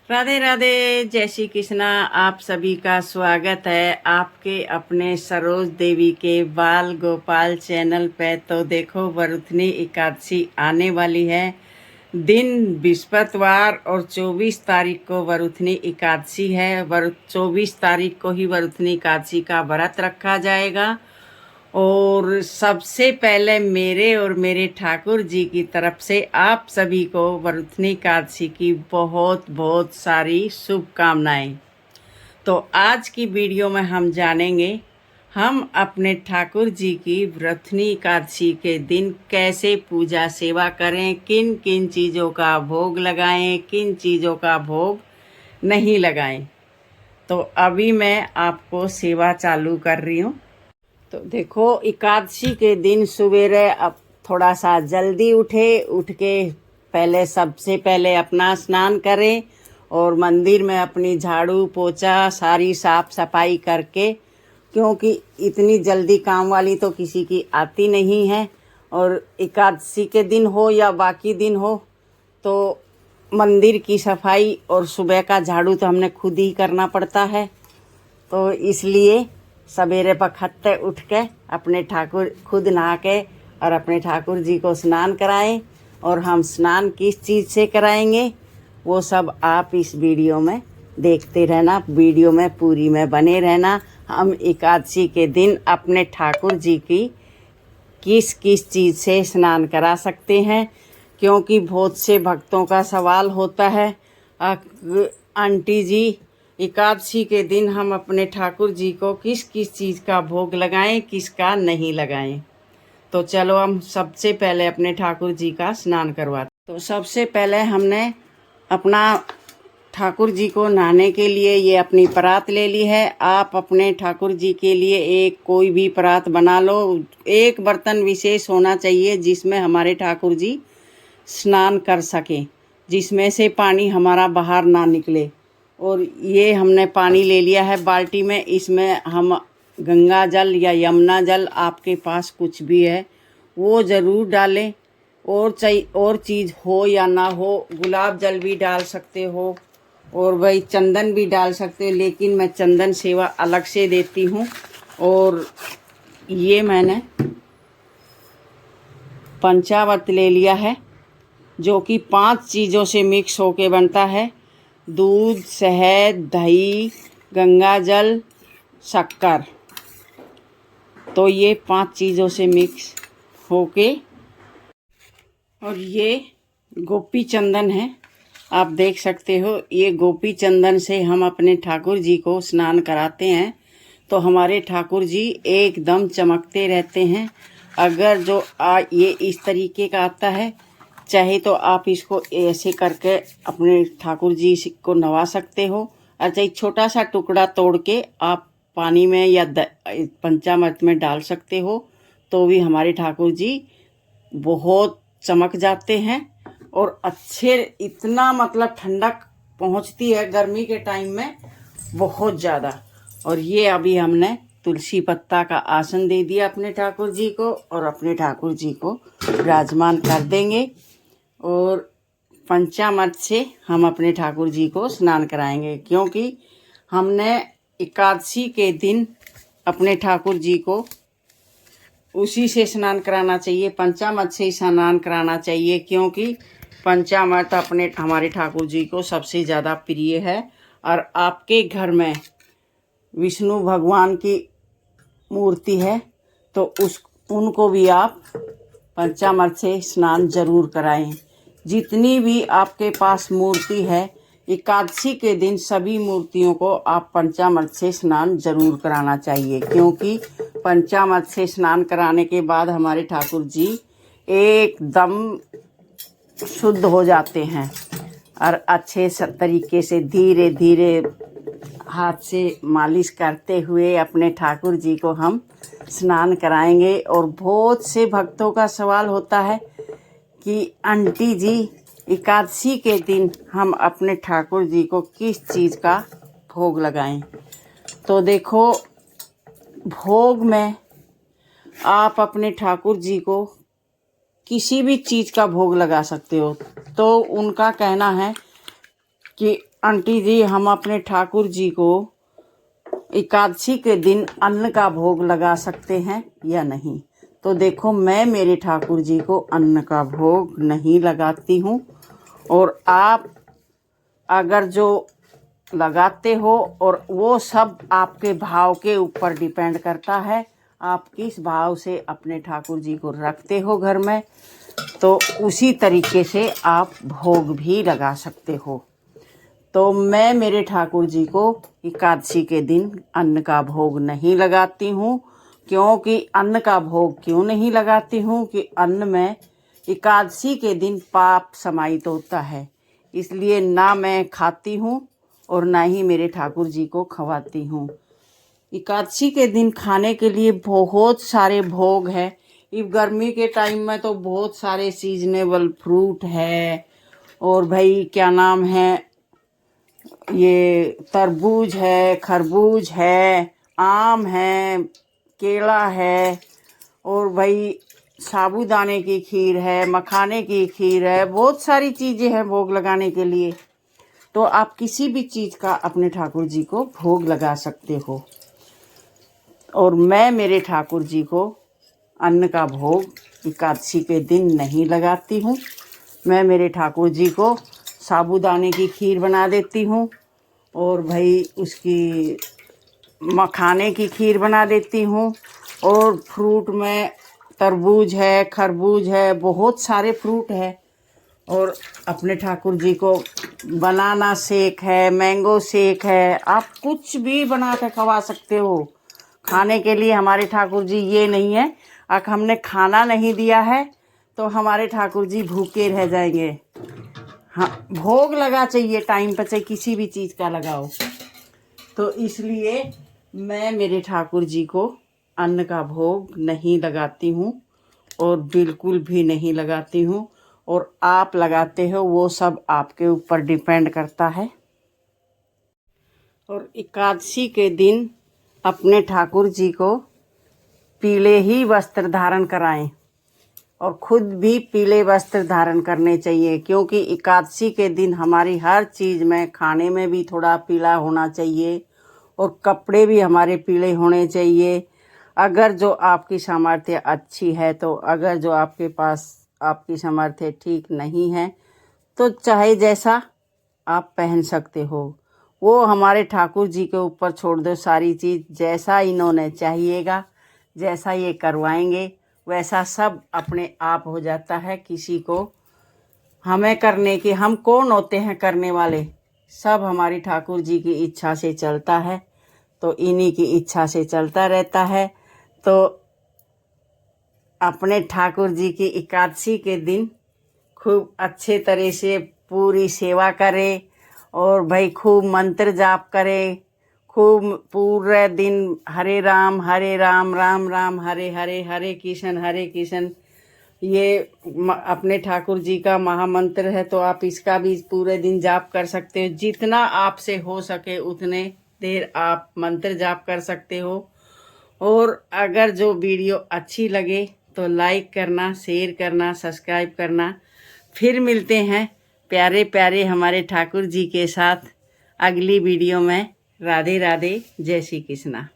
राधे राधे, जय श्री कृष्णा। आप सभी का स्वागत है आपके अपने सरोज देवी के बाल गोपाल चैनल पे। तो देखो, वरुथनी एकादशी आने वाली है। दिन बृहस्पतिवार और 24 तारीख को वरुथनी एकादशी है। 24 तारीख को ही वरुथनी एकादशी का व्रत रखा जाएगा। और सबसे पहले मेरे और मेरे ठाकुर जी की तरफ से आप सभी को वरुथनी एकादशी की बहुत बहुत सारी शुभकामनाएं। तो आज की वीडियो में हम जानेंगे हम अपने ठाकुर जी की वरुथनी एकादशी के दिन कैसे पूजा सेवा करें, किन किन चीज़ों का भोग लगाएं, किन चीज़ों का भोग नहीं लगाएं। तो अभी मैं आपको सेवा चालू कर रही हूँ। तो देखो, एकादशी के दिन सवेरे अब थोड़ा सा जल्दी उठ के पहले सबसे पहले अपना स्नान करें और मंदिर में अपनी झाड़ू पोछा सारी साफ सफाई करके, क्योंकि इतनी जल्दी काम वाली तो किसी की आती नहीं है। और एकादशी के दिन हो या बाकी दिन हो तो मंदिर की सफाई और सुबह का झाड़ू तो हमने खुद ही करना पड़ता है। तो इसलिए सवेरे बखत्ते उठ के अपने ठाकुर खुद नहा के और अपने ठाकुर जी को स्नान कराएं। और हम स्नान किस चीज़ से कराएंगे वो सब आप इस वीडियो में देखते रहना, वीडियो में पूरी में बने रहना। हम एकादशी के दिन अपने ठाकुर जी की किस किस चीज़ से स्नान करा सकते हैं, क्योंकि बहुत से भक्तों का सवाल होता है, आंटी जी एकादशी के दिन हम अपने ठाकुर जी को किस किस चीज़ का भोग लगाएं, किसका नहीं लगाएं। तो चलो हम सबसे पहले अपने ठाकुर जी का स्नान करवाते। तो सबसे पहले हमने अपना ठाकुर जी को नहाने के लिए ये अपनी परात ले ली है। आप अपने ठाकुर जी के लिए एक कोई भी परात बना लो। एक बर्तन विशेष होना चाहिए जिसमें हमारे ठाकुर जी स्नान कर सकें, जिसमें से पानी हमारा बाहर ना निकले। और ये हमने पानी ले लिया है बाल्टी में। इसमें हम गंगा जल या यमुना जल, आपके पास कुछ भी है वो ज़रूर डालें। और चीज़ हो या ना हो, गुलाब जल भी डाल सकते हो और भाई चंदन भी डाल सकते हो, लेकिन मैं चंदन सेवा अलग से देती हूँ। और ये मैंने पंचामृत ले लिया है जो कि 5 चीज़ों से मिक्स होके बनता है। दूध, शहद, दही, गंगा जल, शक्कर। तो ये 5 चीज़ों से मिक्स होके, और ये गोपी चंदन है, आप देख सकते हो। ये गोपी चंदन से हम अपने ठाकुर जी को स्नान कराते हैं तो हमारे ठाकुर जी एकदम चमकते रहते हैं। अगर जो ये इस तरीके का आता है, चाहे तो आप इसको ऐसे करके अपने ठाकुर जी को नवा सकते हो, और चाहे छोटा सा टुकड़ा तोड़ के आप पानी में या पंचामृत में डाल सकते हो, तो भी हमारे ठाकुर जी बहुत चमक जाते हैं। और अच्छे, इतना मतलब ठंडक पहुंचती है गर्मी के टाइम में बहुत ज़्यादा। और ये अभी हमने तुलसी पत्ता का आसन दे दिया अपने ठाकुर जी को, और अपने ठाकुर जी को विराजमान कर देंगे। और पंचामृत से हम अपने ठाकुर जी को स्नान कराएंगे, क्योंकि हमने एकादशी के दिन अपने ठाकुर जी को उसी से स्नान कराना चाहिए, पंचामृत से ही स्नान कराना चाहिए, क्योंकि पंचामृत हमारे ठाकुर जी को सबसे ज़्यादा प्रिय है। और आपके घर में विष्णु भगवान की मूर्ति है तो उनको भी आप पंचामृत से स्नान जरूर कराएं। जितनी भी आपके पास मूर्ति है, एकादशी के दिन सभी मूर्तियों को आप पंचामृत से स्नान जरूर कराना चाहिए, क्योंकि पंचामृत से स्नान कराने के बाद हमारे ठाकुर जी एकदम शुद्ध हो जाते हैं। और अच्छे तरीके से धीरे धीरे हाथ से मालिश करते हुए अपने ठाकुर जी को हम स्नान कराएंगे। और बहुत से भक्तों का सवाल होता है कि आंटी जी एकादशी के दिन हम अपने ठाकुर जी को किस चीज़ का भोग लगाएं। तो देखो, भोग में आप अपने ठाकुर जी को किसी भी चीज़ का भोग लगा सकते हो। तो उनका कहना है कि आंटी जी हम अपने ठाकुर जी को एकादशी के दिन अन्न का भोग लगा सकते हैं या नहीं। तो देखो, मैं मेरे ठाकुर जी को अन्न का भोग नहीं लगाती हूँ, और आप अगर जो लगाते हो, और वो सब आपके भाव के ऊपर डिपेंड करता है, आप किस भाव से अपने ठाकुर जी को रखते हो घर में, तो उसी तरीके से आप भोग भी लगा सकते हो। तो मैं मेरे ठाकुर जी को एकादशी के दिन अन्न का भोग नहीं लगाती हूँ। क्योंकि अन्न का भोग क्यों नहीं लगाती हूँ कि अन्न में एकादशी के दिन पाप समाहित होता है, इसलिए ना मैं खाती हूँ और ना ही मेरे ठाकुर जी को खवाती हूँ। एकादशी के दिन खाने के लिए बहुत सारे भोग है। इस गर्मी के टाइम में तो बहुत सारे सीजनेबल फ्रूट है, और भाई क्या नाम है, ये तरबूज है, खरबूज है, आम है, केला है, और भाई साबूदाने की खीर है, मखाने की खीर है, बहुत सारी चीज़ें हैं भोग लगाने के लिए। तो आप किसी भी चीज़ का अपने ठाकुर जी को भोग लगा सकते हो। और मैं मेरे ठाकुर जी को अन्न का भोग एकादशी के दिन नहीं लगाती हूँ। मैं मेरे ठाकुर जी को साबूदाने की खीर बना देती हूँ, और भाई उसकी मखाने की खीर बना देती हूँ, और फ्रूट में तरबूज है, खरबूज है, बहुत सारे फ्रूट है। और अपने ठाकुर जी को बनाना शेक है, मैंगो शेक है, आप कुछ भी बना के खवा सकते हो। खाने के लिए हमारे ठाकुर जी ये नहीं है अगर हमने खाना नहीं दिया है तो हमारे ठाकुर जी भूखे रह जाएंगे। हाँ, भोग लगा चाहिए टाइम पर, चाहे किसी भी चीज़ का लगाओ। तो इसलिए मैं मेरे ठाकुर जी को अन्न का भोग नहीं लगाती हूँ, और बिल्कुल भी नहीं लगाती हूँ। और आप लगाते हो वो सब आपके ऊपर डिपेंड करता है। और एकादशी के दिन अपने ठाकुर जी को पीले ही वस्त्र धारण कराएं, और खुद भी पीले वस्त्र धारण करने चाहिए। क्योंकि एकादशी के दिन हमारी हर चीज़ में, खाने में भी थोड़ा पीला होना चाहिए, और कपड़े भी हमारे पीले होने चाहिए। अगर जो आपकी सामर्थ्य अच्छी है तो, अगर जो आपके पास आपकी सामर्थ्य ठीक नहीं है तो चाहे जैसा आप पहन सकते हो, वो हमारे ठाकुर जी के ऊपर छोड़ दो सारी चीज़। जैसा इन्होंने चाहिएगा, जैसा ये करवाएंगे, वैसा सब अपने आप हो जाता है। किसी को हमें करने की, हम कौन होते हैं करने वाले, सब हमारी ठाकुर जी की इच्छा से चलता है। तो इन्हीं की इच्छा से चलता रहता है। तो अपने ठाकुर जी की एकादशी के दिन खूब अच्छे तरह से पूरी सेवा करें, और भाई खूब मंत्र जाप करें, खूब पूरे दिन हरे राम राम राम हरे हरे, हरे कृष्ण ये अपने ठाकुर जी का महामंत्र है। तो आप इसका भी पूरे दिन जाप कर सकते हो। जितना आपसे हो सके उतने देर आप मंत्र जाप कर सकते हो। और अगर जो वीडियो अच्छी लगे तो लाइक करना, शेयर करना, सब्सक्राइब करना। फिर मिलते हैं प्यारे प्यारे हमारे ठाकुर जी के साथ अगली वीडियो में। राधे राधे, जय श्री कृष्णा।